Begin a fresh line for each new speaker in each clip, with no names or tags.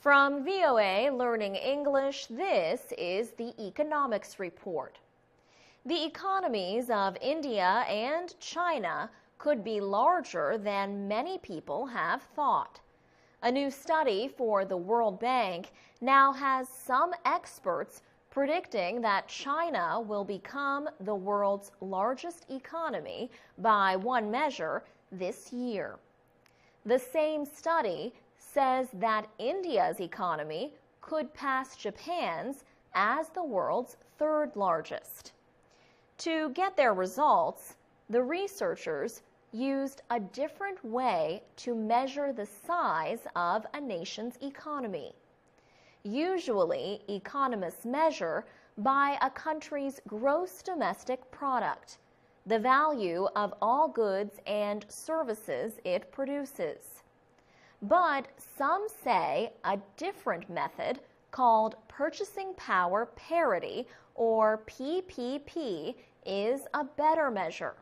From VOA Learning English, this is the Economics Report. The economies of India and China could be larger than many people have thought. A new study for the World Bank now has some experts predicting that China will become the world's largest economy by one measure this year. The same study says that India's economy could pass Japan's as the world's third largest. To get their results, the researchers used a different way to measure the size of a nation's economy. Usually, economists measure by a country's gross domestic product, the value of all goods and services it produces. But some say a different method called purchasing power parity, or PPP, is a better measure.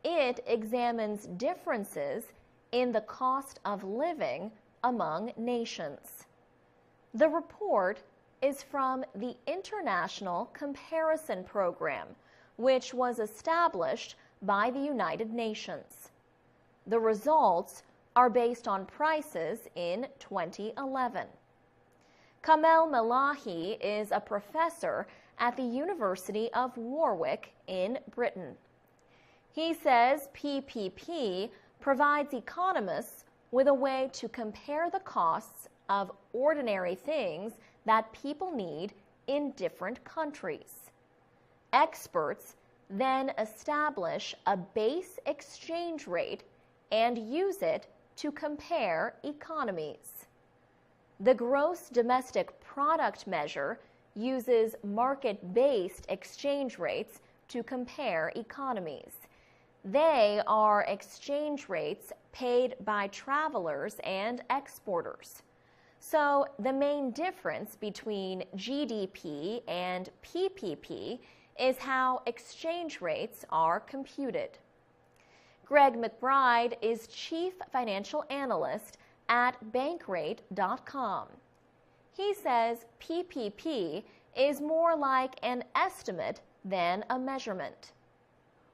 It examines differences in the cost of living among nations. The report is from the International Comparison Program, which was established by the United Nations. The results are based on prices in 2011. Kamel Melahi is a professor at the University of Warwick in Britain. He says PPP provides economists with a way to compare the costs of ordinary things that people need in different countries. Experts then establish a base exchange rate and use it to compare economies. The gross domestic product measure uses market-based exchange rates to compare economies. They are exchange rates paid by travelers and exporters. So the main difference between GDP and PPP is how exchange rates are computed. Greg McBride is Chief Financial Analyst at Bankrate.com. He says PPP is more like an estimate than a measurement.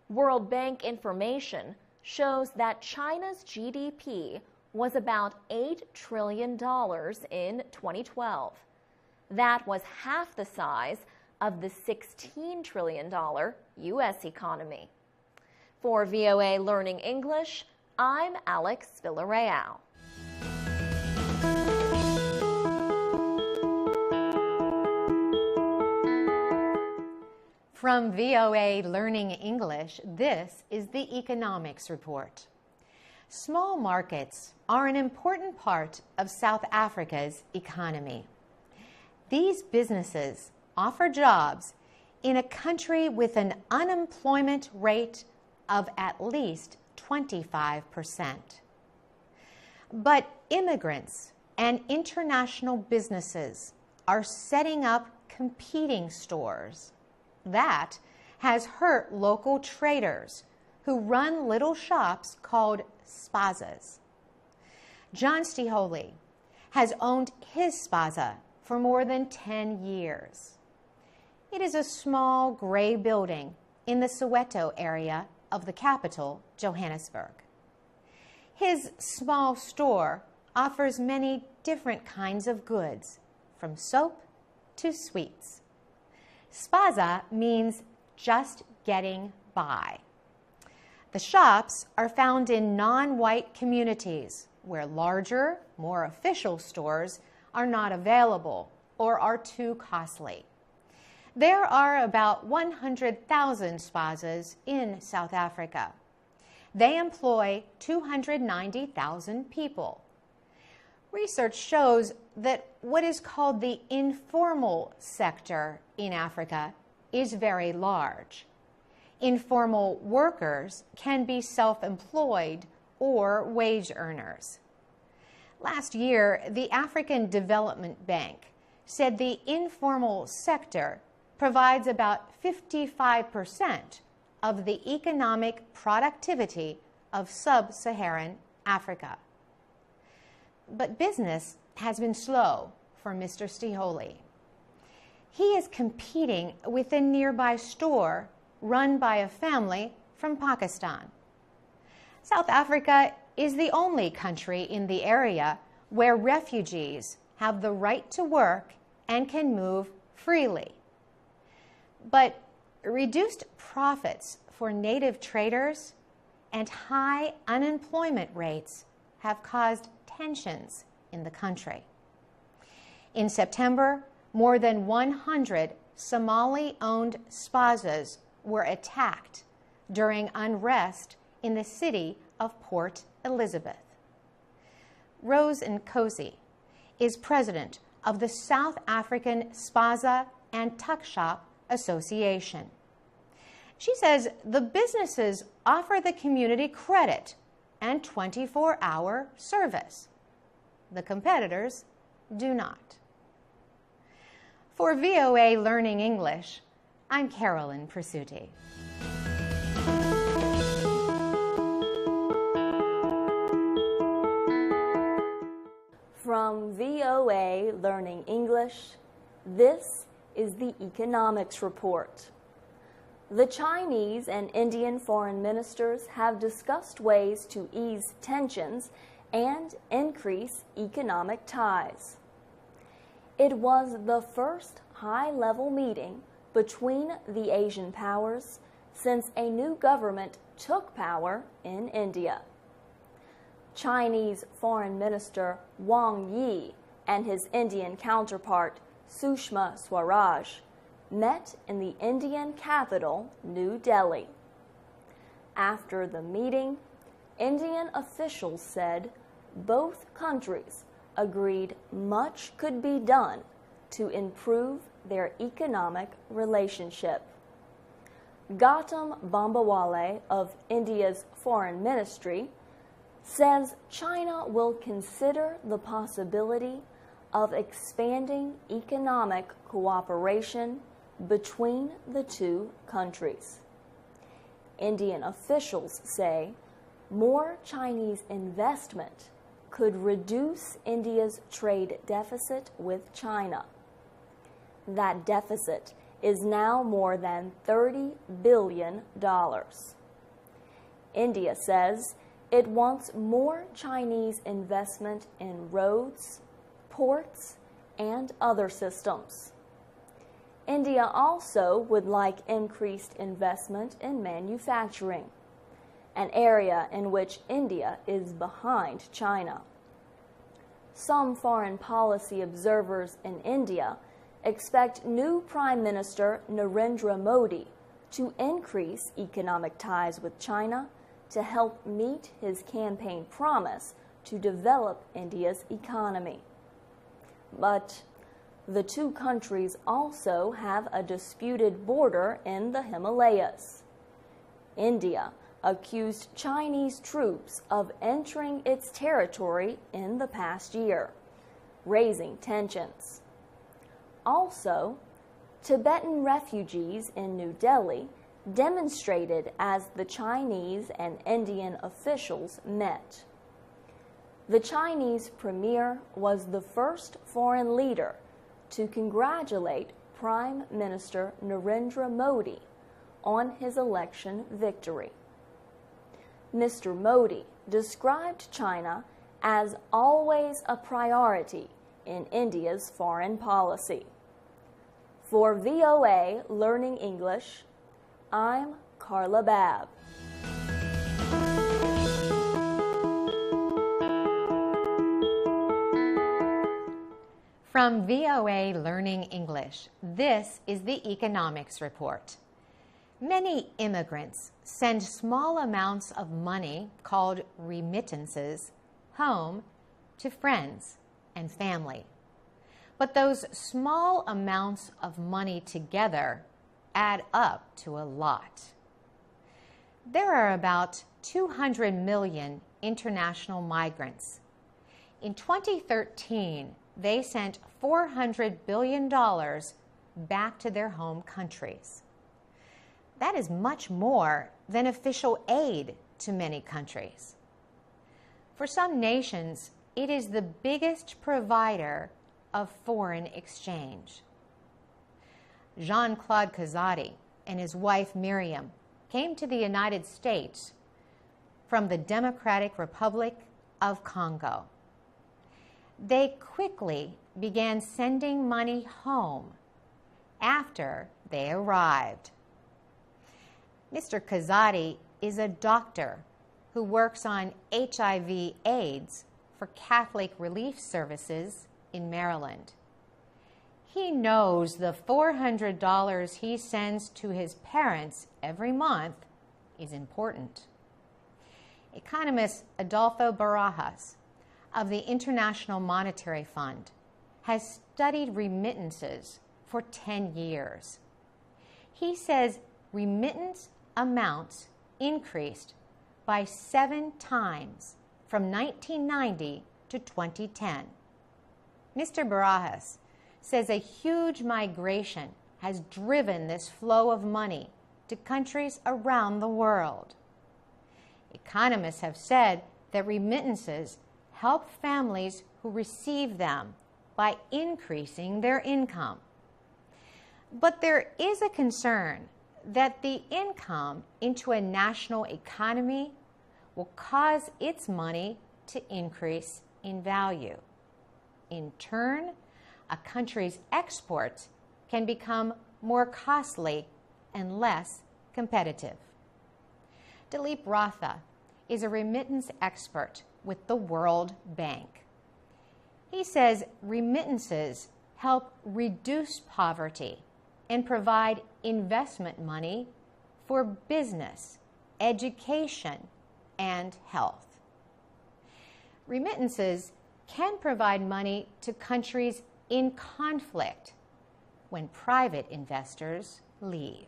World Bank information shows that China's GDP was about $8 trillion in 2012. That was half the size of the $16 trillion U.S. economy. For VOA Learning English, I'm Alex Villarreal.
From VOA Learning English, this is the Economics Report. Small markets are an important part of South Africa's economy. These businesses offer jobs in a country with an unemployment rate of at least 25%. But immigrants and international businesses are setting up competing stores. That has hurt local traders who run little shops called spazas. John Stiholi has owned his spaza for more than 10 years. It is a small gray building in the Soweto area of the capital, Johannesburg. His small store offers many different kinds of goods, from soap to sweets. Spaza means just getting by. The shops are found in non-white communities where larger, more official stores are not available or are too costly. There are about 100,000 spazas in South Africa. They employ 290,000 people. Research shows that what is called the informal sector in Africa is very large. Informal workers can be self-employed or wage earners. Last year, the African Development Bank said the informal sector provides about 55% of the economic productivity of sub-Saharan Africa. But business has been slow for Mr. Stiholi. He is competing with a nearby store run by a family from Pakistan. South Africa is the only country in the area where refugees have the right to work and can move freely. But reduced profits for native traders and high unemployment rates have caused tensions in the country. In September, more than 100 Somali-owned spazas were attacked during unrest in the city of Port Elizabeth. Rose Nkosi is president of the South African Spaza and Tuck Shop Association. She says the businesses offer the community credit and 24-hour service. The competitors do not. For VOA Learning English, I'm Carolyn Persutti.
From VOA Learning English, this is the Economics Report. The Chinese and Indian foreign ministers have discussed ways to ease tensions and increase economic ties. It was the first high-level meeting between the Asian powers since a new government took power in India. Chinese Foreign Minister Wang Yi and his Indian counterpart Sushma Swaraj met in the Indian capital, New Delhi. After the meeting, Indian officials said both countries agreed much could be done to improve their economic relationship. Gautam Bambawale of India's Foreign Ministry says China will consider the possibility of expanding economic cooperation between the two countries. Indian officials say more Chinese investment could reduce India's trade deficit with China. That deficit is now more than $30 billion. India says it wants more Chinese investment in roads, ports, and other systems. India also would like increased investment in manufacturing, an area in which India is behind China. Some foreign policy observers in India expect new Prime Minister Narendra Modi to increase economic ties with China to help meet his campaign promise to develop India's economy. But the two countries also have a disputed border in the Himalayas. India accused Chinese troops of entering its territory in the past year, raising tensions. Also, Tibetan refugees in New Delhi demonstrated as the Chinese and Indian officials met. The Chinese premier was the first foreign leader to congratulate Prime Minister Narendra Modi on his election victory. Mr. Modi described China as always a priority in India's foreign policy. For VOA Learning English, I'm Carla Babb.
From VOA Learning English, this is the Economics Report. Many immigrants send small amounts of money, called remittances, home to friends and family. But those small amounts of money together add up to a lot. There are about 200 million international migrants. In 2013, they sent $400 billion back to their home countries. That is much more than official aid to many countries. For some nations, it is the biggest provider of foreign exchange. Jean-Claude Kazadi and his wife Miriam came to the United States from the Democratic Republic of Congo. They quickly began sending money home after they arrived. Mr. Kazadi is a doctor who works on HIV/AIDS for Catholic Relief Services in Maryland. He knows the $400 he sends to his parents every month is important. Economist Adolfo Barajas of the International Monetary Fund has studied remittances for 10 years. He says remittance amounts increased by 7 times from 1990 to 2010. Mr. Barajas says a huge migration has driven this flow of money to countries around the world. Economists have said that remittances help families who receive them by increasing their income. But there is a concern that the income into a national economy will cause its money to increase in value. In turn, a country's exports can become more costly and less competitive. Dilip Ratha is a remittance expert with the World Bank. He says remittances help reduce poverty and provide investment money for business, education, and health. Remittances can provide money to countries in conflict when private investors leave.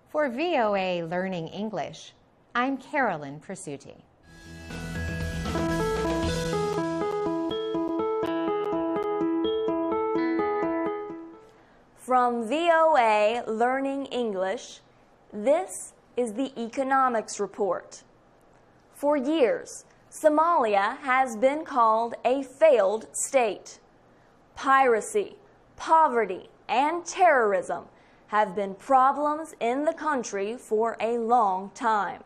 For VOA Learning English, I'm Carolyn Presutti.
From VOA Learning English, this is the Economics Report. For years, Somalia has been called a failed state. Piracy, poverty, and terrorism have been problems in the country for a long time.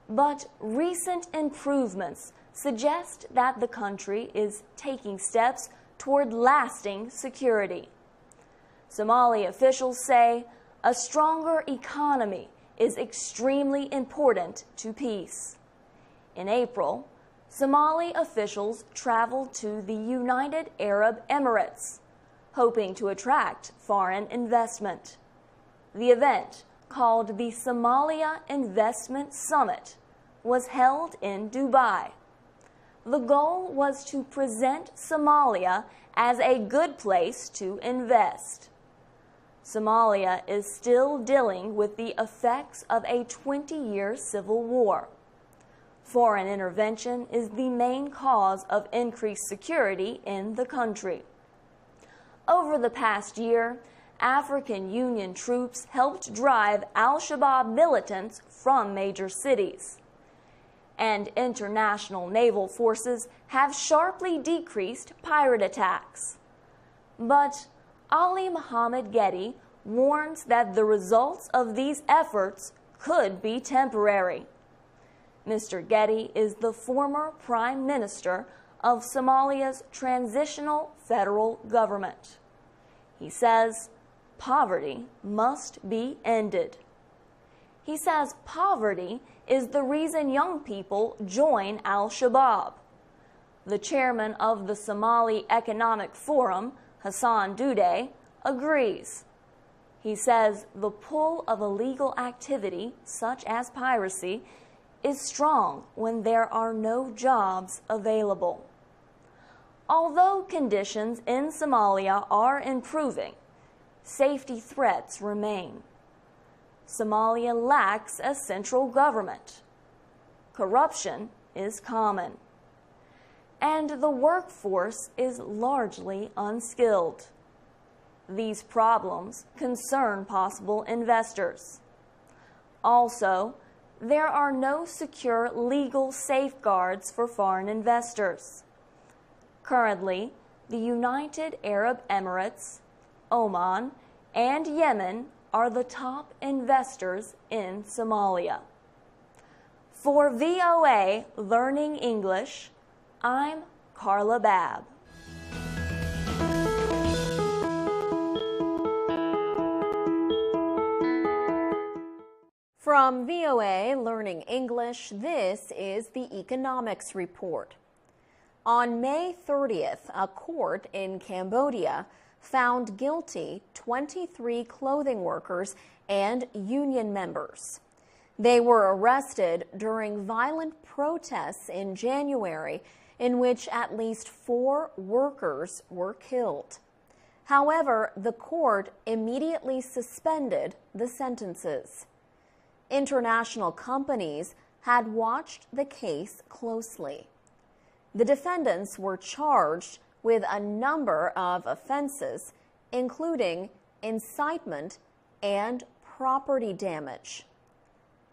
But recent improvements suggest that the country is taking steps toward lasting security. Somali officials say a stronger economy is extremely important to peace. In April, Somali officials traveled to the United Arab Emirates, hoping to attract foreign investment. The event, called the Somalia Investment Summit, was held in Dubai. The goal was to present Somalia as a good place to invest. Somalia is still dealing with the effects of a 20-year civil war. Foreign intervention is the main cause of increased security in the country. Over the past year, African Union troops helped drive al-Shabaab militants from major cities. And international naval forces have sharply decreased pirate attacks. But Ali Mohammed Getty warns that the results of these efforts could be temporary. Mr. Getty is the former Prime Minister of Somalia's transitional federal government. He says poverty must be ended. He says poverty is the reason young people join al-Shabaab. The chairman of the Somali Economic Forum, Hassan Dude, agrees. He says the pull of illegal activity, such as piracy, is strong when there are no jobs available. Although conditions in Somalia are improving, safety threats remain. Somalia lacks a central government. Corruption is common. And the workforce is largely unskilled. These problems concern possible investors. Also, there are no secure legal safeguards for foreign investors. Currently, the United Arab Emirates, Oman, and Yemen are the top investors in Somalia. For VOA Learning English, I'm Carla Babb.
From VOA Learning English, this is the Economics Report. On May 30th, a court in Cambodia found guilty 23 clothing workers and union members. They were arrested during violent protests in January in which at least 4 workers were killed. However, the court immediately suspended the sentences. International companies had watched the case closely. The defendants were charged with a number of offenses, including incitement and property damage.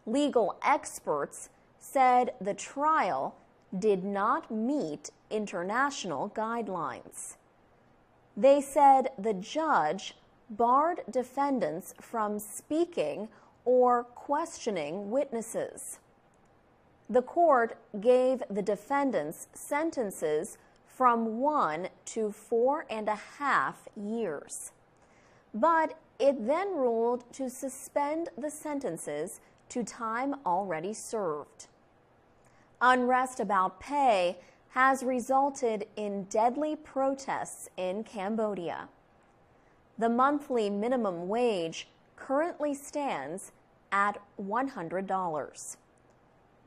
Legal experts said the trial did not meet international guidelines. They said the judge barred defendants from speaking or questioning witnesses. The court gave the defendants sentences from 1 to 4.5 years. But it then ruled to suspend the sentences to time already served. Unrest about pay has resulted in deadly protests in Cambodia. The monthly minimum wage currently stands at $100.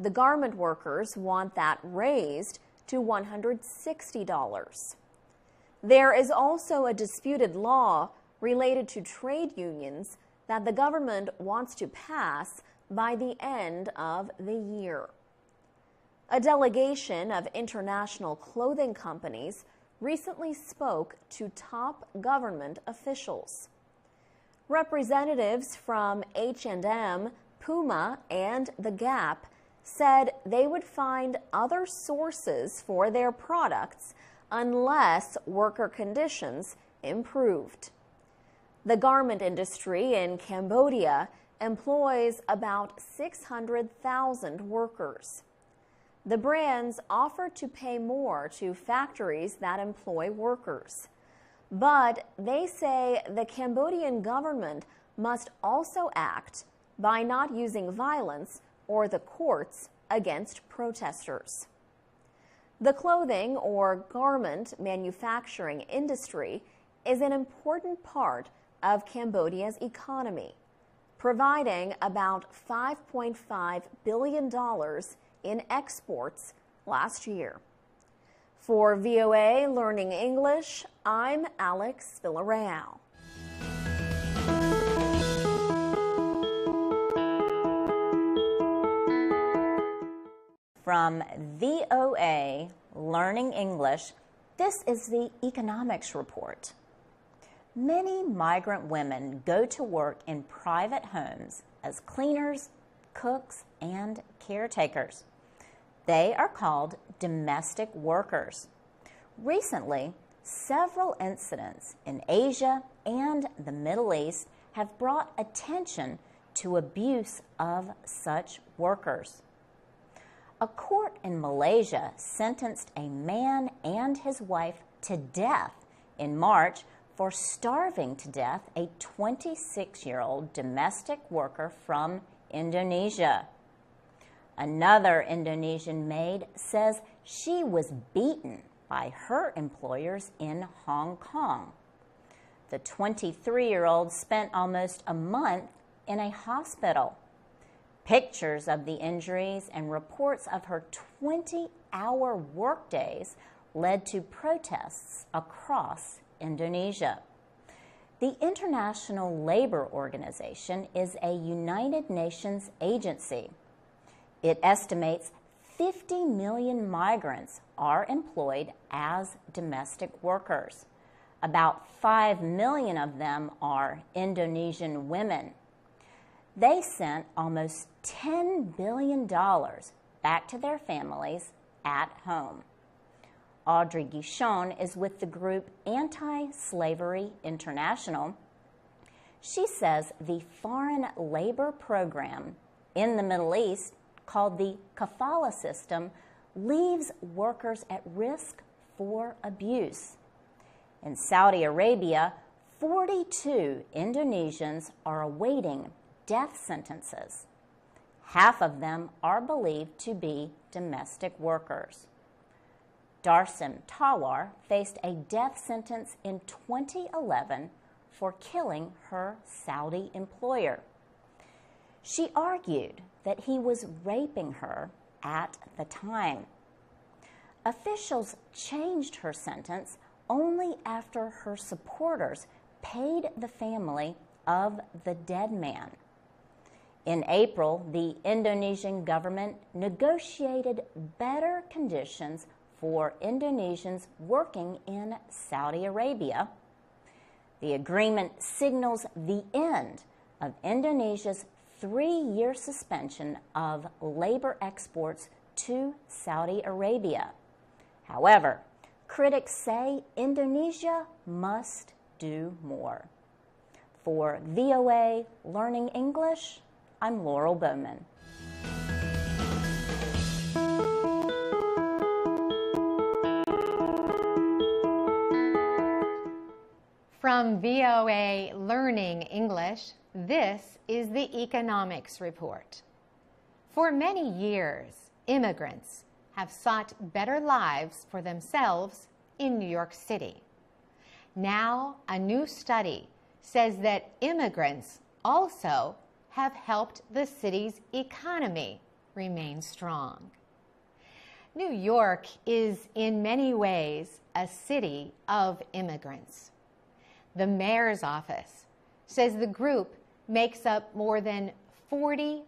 The garment workers want that raised to $160. There is also a disputed law related to trade unions that the government wants to pass by the end of the year. A delegation of international clothing companies recently spoke to top government officials. Representatives from H&M, Puma, and The Gap said they would find other sources for their products unless worker conditions improved. The garment industry in Cambodia employs about 600,000 workers. The brands offered to pay more to factories that employ workers. But they say the Cambodian government must also act by not using violence or the courts against protesters. The clothing or garment manufacturing industry is an important part of Cambodia's economy, providing about $5.5 billion in exports last year. For VOA Learning English, I'm Alex Villarreal.
From VOA Learning English, this is the Economics Report. Many migrant women go to work in private homes as cleaners, cooks, and caretakers. They are called domestic workers. Recently, several incidents in Asia and the Middle East have brought attention to abuse of such workers. A court in Malaysia sentenced a man and his wife to death in March for starving to death a 26-year-old domestic worker from Indonesia. Another Indonesian maid says she was beaten by her employers in Hong Kong. The 23-year-old spent almost a month in a hospital. Pictures of the injuries and reports of her 20-hour workdays led to protests across Indonesia. The International Labor Organization is a United Nations agency. It estimates 50 million migrants are employed as domestic workers. About 5 million of them are Indonesian women. they sent almost $10 billion back to their families at home. Audrey Guichon is with the group Anti-Slavery International. She says the foreign labor program in the Middle East, called the kafala system, leaves workers at risk for abuse. In Saudi Arabia, 42 Indonesians are awaiting death sentences. Half of them are believed to be domestic workers. Darsim Tawar faced a death sentence in 2011 for killing her Saudi employer. She argued that he was raping her at the time. Officials changed her sentence only after her supporters paid the family of the dead man. In April, the Indonesian government negotiated better conditions for Indonesians working in Saudi Arabia. The agreement signals the end of Indonesia's 3-year suspension of labor exports to Saudi Arabia. However, critics say Indonesia must do more. For VOA Learning English, I'm Laurel Bowman.
From VOA Learning English, this is the Economics Report. For many years, immigrants have sought better lives for themselves in New York City. Now, a new study says that immigrants also have helped the city's economy remain strong. New York is in many ways a city of immigrants. The mayor's office says the group makes up more than 40%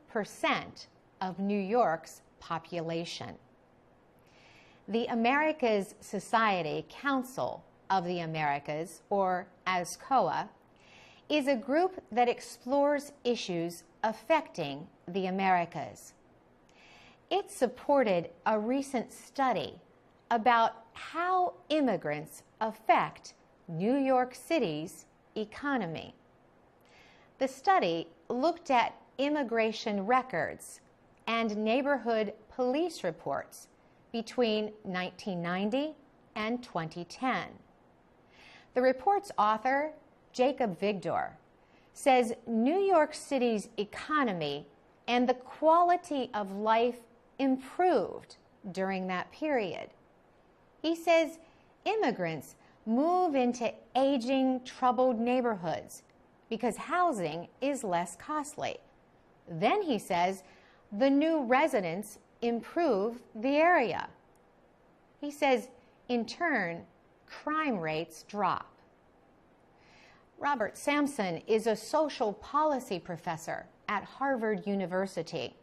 of New York's population. The Americas Society Council of the Americas, or ASCOA, is a group that explores issues affecting the Americas. It supported a recent study about how immigrants affect New York City's economy. The study looked at immigration records and neighborhood police reports between 1990 and 2010. The report's author, Jacob Vigdor, says New York City's economy and the quality of life improved during that period. He says immigrants move into aging, troubled neighborhoods because housing is less costly. Then he says the new residents improve the area. He says, in turn, crime rates drop. Robert Sampson is a social policy professor at Harvard University.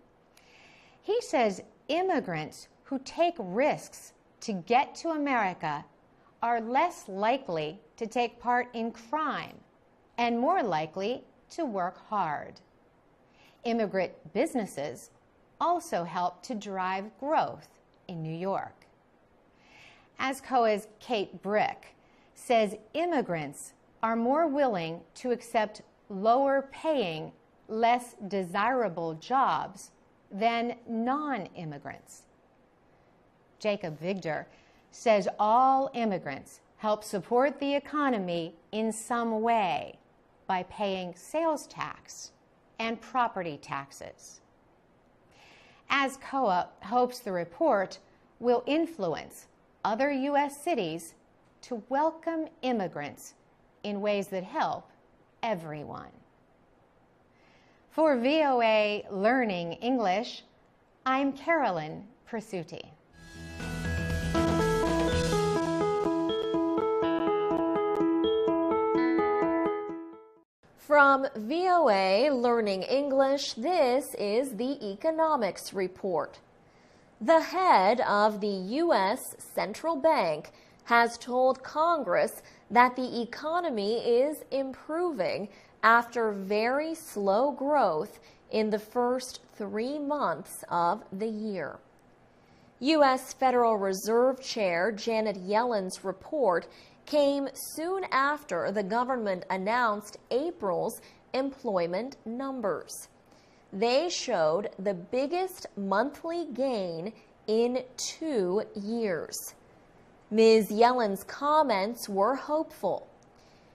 He says immigrants who take risks to get to America are less likely to take part in crime and more likely to work hard. Immigrant businesses also help to drive growth in New York. ASCOA's Kate Brick says immigrants are more willing to accept lower-paying, less desirable jobs than non-immigrants. Jacob Vigdor says all immigrants help support the economy in some way by paying sales tax and property taxes. ASCOA hopes the report will influence other U.S. cities to welcome immigrants in ways that help everyone. For VOA Learning English, I'm Carolyn Presutti.
From VOA Learning English, this is the Economics Report. The head of the U.S. Central Bank has told Congress that the economy is improving after very slow growth in the first 3 months of the year. U.S. Federal Reserve Chair Janet Yellen's report came soon after the government announced April's employment numbers. They showed the biggest monthly gain in 2 years. Ms. Yellen's comments were hopeful.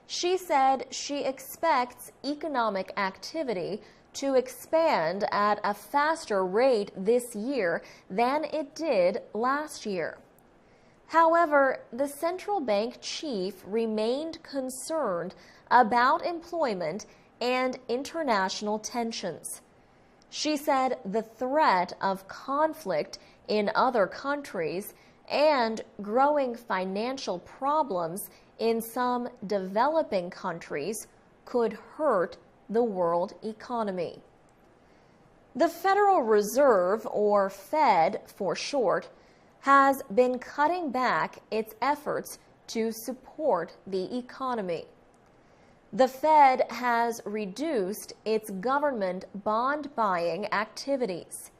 She said she expects economic activity to expand at a faster rate this year than it did last year. However, the central bank chief remained concerned about employment and international tensions. She said the threat of conflict in other countries and growing financial problems in some developing countries could hurt the world economy. The Federal Reserve, or Fed for short, has been cutting back its efforts to support the economy. The Fed has reduced its government bond buying activities.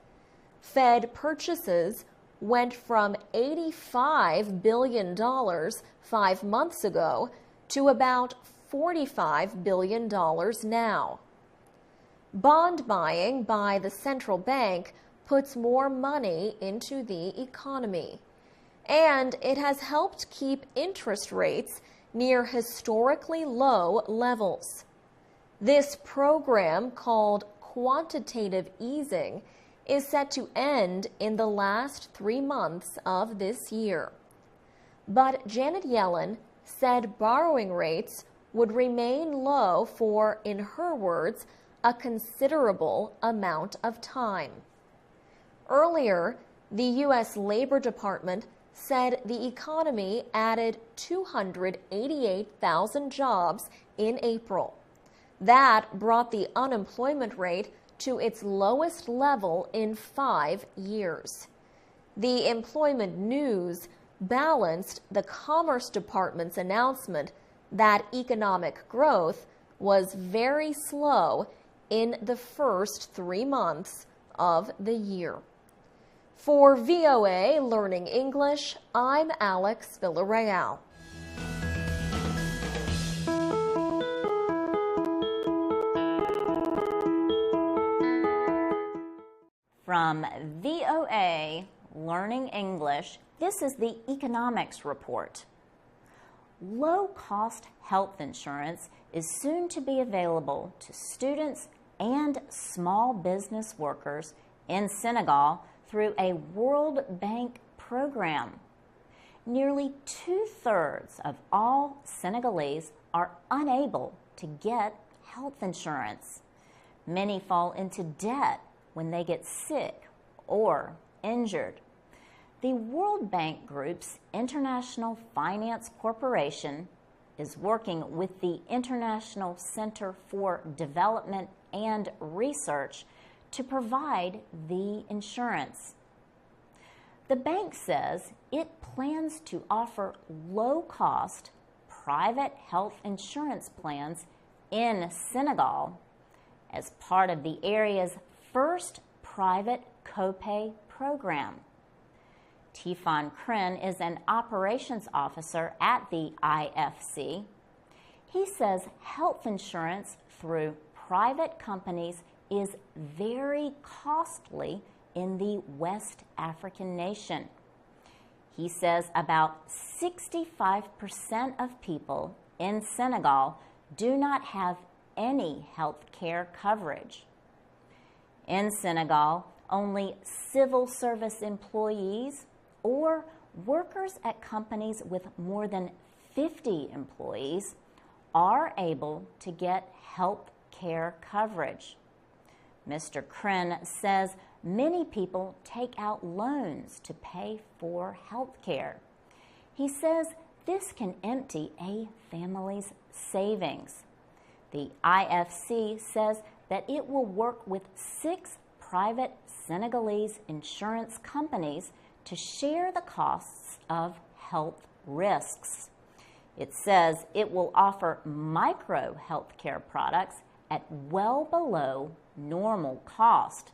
Fed purchases went from $85 billion 5 months ago to about $45 billion now. Bond buying by the central bank puts more money into the economy, and it has helped keep interest rates near historically low levels. This program, called quantitative easing, is set to end in the last 3 months of this year. But Janet Yellen said borrowing rates would remain low for, in her words, a considerable amount of time. Earlier, the U.S. Labor Department said the economy added 288,000 jobs in April. That brought the unemployment rate to its lowest level in 5 years. The employment news balanced the Commerce Department's announcement that economic growth was very slow in the first 3 months of the year. For VOA Learning English, I'm Alex Villarreal.
From VOA Learning English, this is the Economics Report. Low-cost health insurance is soon to be available to students and small business workers in Senegal through a World Bank program. Nearly 2/3 of all Senegalese are unable to get health insurance. Many fall into debt when they get sick or injured. The World Bank Group's International Finance Corporation is working with the International Center for Development and Research to provide the insurance. The bank says it plans to offer low-cost private health insurance plans in Senegal as part of the area's first private copay program. Tifan Krin is an operations officer at the IFC. He says health insurance through private companies is very costly in the West African nation. He says about 65% of people in Senegal do not have any health care coverage. In Senegal, only civil service employees or workers at companies with more than 50 employees are able to get health care coverage. Mr. Krin says many people take out loans to pay for health care. He says this can empty a family's savings. The IFC says that it will work with 6 private Senegalese insurance companies to share the costs of health risks. It says it will offer micro healthcare products at well below normal cost.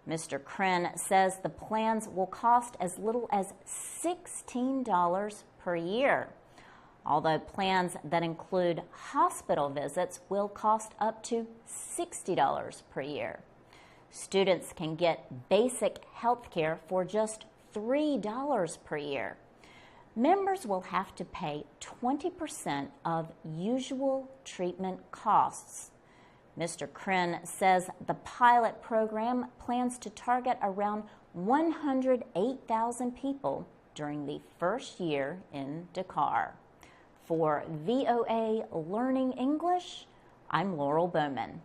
Mr. Kren says the plans will cost as little as $16 per year, although plans that include hospital visits will cost up to $60 per year. Students can get basic health care for just $3 per year. Members will have to pay 20% of usual treatment costs. Mr. Kren says the pilot program plans to target around 108,000 people during the first year in Dakar. For VOA Learning English, I'm Laurel Bowman.